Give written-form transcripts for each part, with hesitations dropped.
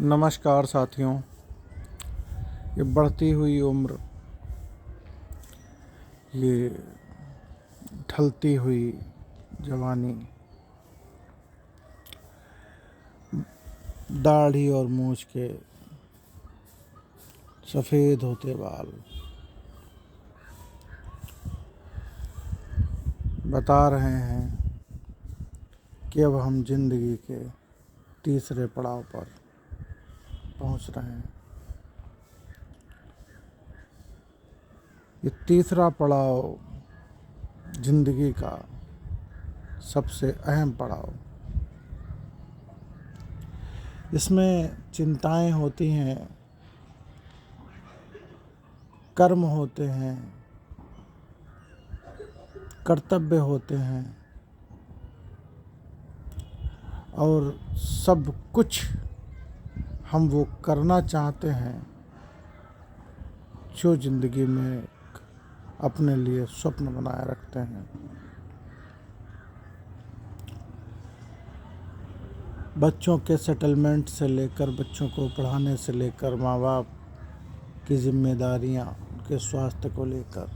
नमस्कार साथियों। ये बढ़ती हुई उम्र, ये ढलती हुई जवानी, दाढ़ी और मूछ के सफ़ेद होते बाल बता रहे हैं कि अब हम जिंदगी के तीसरे पड़ाव पर पहुंच रहे हैं। ये तीसरा पड़ाव जिंदगी का सबसे अहम पड़ाव। इसमें चिंताएं होती हैं, कर्म होते हैं, कर्तव्य होते हैं और सब कुछ हम वो करना चाहते हैं जो ज़िंदगी में अपने लिए स्वप्न बनाए रखते हैं। बच्चों के सेटलमेंट से लेकर, बच्चों को पढ़ाने से लेकर, माँ बाप की जिम्मेदारियाँ, उनके स्वास्थ्य को लेकर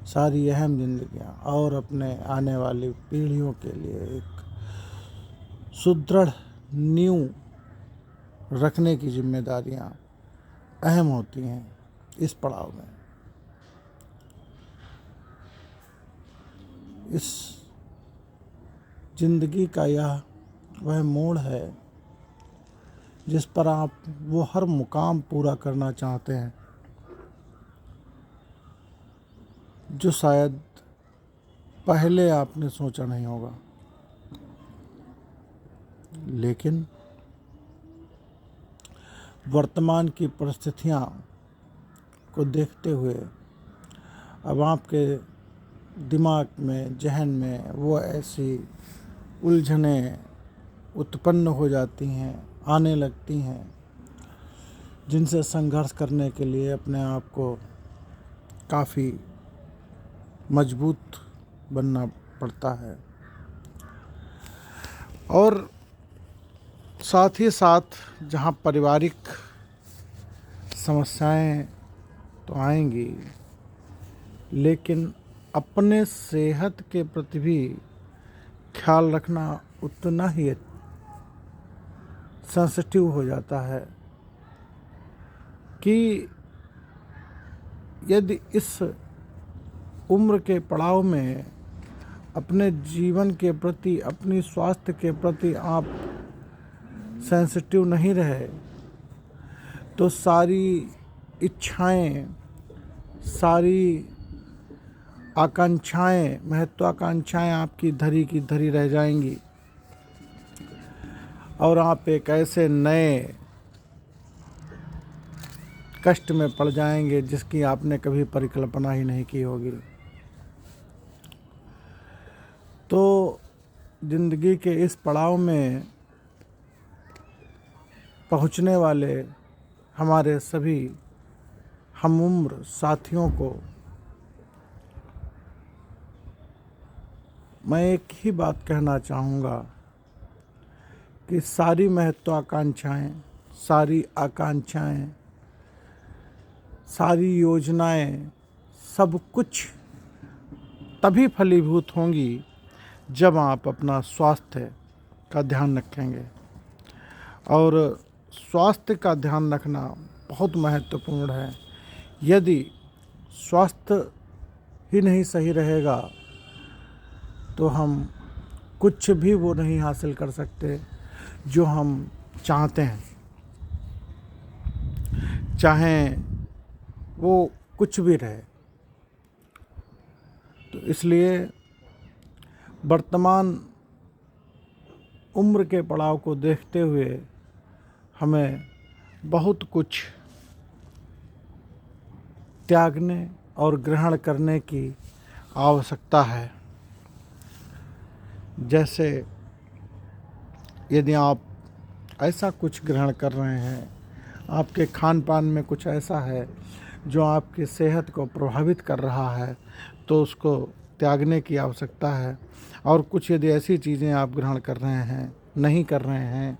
सारी अहम जिंदगियाँ और अपने आने वाली पीढ़ियों के लिए एक सुदृढ़ नींव रखने की जिम्मेदारियाँ अहम होती हैं इस पड़ाव में। इस जिंदगी का यह वह मोड़ है जिस पर आप वो हर मुकाम पूरा करना चाहते हैं जो शायद पहले आपने सोचा नहीं होगा। लेकिन वर्तमान की परिस्थितियां को देखते हुए अब आपके दिमाग में, जहन में वो ऐसी उलझनें उत्पन्न हो जाती हैं, आने लगती हैं, जिनसे संघर्ष करने के लिए अपने आप को काफ़ी मजबूत बनना पड़ता है। और साथ ही साथ जहाँ पारिवारिक समस्याएं तो आएंगी, लेकिन अपने सेहत के प्रति भी ख्याल रखना उतना ही सेंसिटिव हो जाता है कि यदि इस उम्र के पड़ाव में अपने जीवन के प्रति, अपनी स्वास्थ्य के प्रति आप सेंसिटिव नहीं रहे तो सारी इच्छाएं, सारी आकांक्षाएं, महत्वाकांक्षाएं आपकी धरी की धरी रह जाएंगी और आप एक ऐसे नए कष्ट में पड़ जाएंगे जिसकी आपने कभी परिकल्पना ही नहीं की होगी। तो जिंदगी के इस पड़ाव में पहुंचने वाले हमारे सभी हमउम्र साथियों को मैं एक ही बात कहना चाहूँगा कि सारी महत्वाकांक्षाएं, सारी आकांक्षाएं, सारी योजनाएं, सब कुछ तभी फलीभूत होंगी जब आप अपना स्वास्थ्य का ध्यान रखेंगे। और स्वास्थ्य का ध्यान रखना बहुत महत्वपूर्ण है। यदि स्वास्थ्य ही नहीं सही रहेगा तो हम कुछ भी वो नहीं हासिल कर सकते जो हम चाहते हैं, चाहे वो कुछ भी रहे। तो इसलिए वर्तमान उम्र के पड़ाव को देखते हुए हमें बहुत कुछ त्यागने और ग्रहण करने की आवश्यकता है। जैसे यदि आप ऐसा कुछ ग्रहण कर रहे हैं, आपके खान पान में कुछ ऐसा है जो आपकी सेहत को प्रभावित कर रहा है, तो उसको त्यागने की आवश्यकता है। और कुछ यदि ऐसी चीज़ें आप ग्रहण कर रहे हैं, नहीं कर रहे हैं,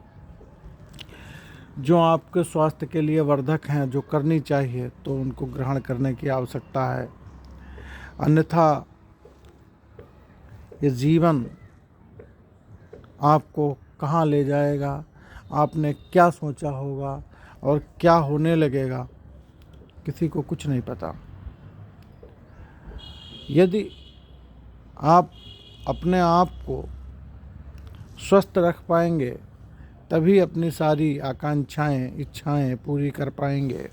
जो आपके स्वास्थ्य के लिए वर्धक हैं, जो करनी चाहिए, तो उनको ग्रहण करने की आवश्यकता है। अन्यथा ये जीवन आपको कहाँ ले जाएगा, आपने क्या सोचा होगा और क्या होने लगेगा, किसी को कुछ नहीं पता। यदि आप अपने आप को स्वस्थ रख पाएंगे तभी अपनी सारी आकांक्षाएं, इच्छाएं पूरी कर पाएंगे।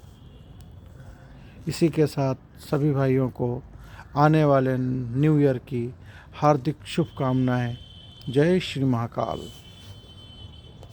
इसी के साथ सभी भाइयों को आने वाले न्यू ईयर की हार्दिक शुभकामनाएं। जय श्री महाकाल।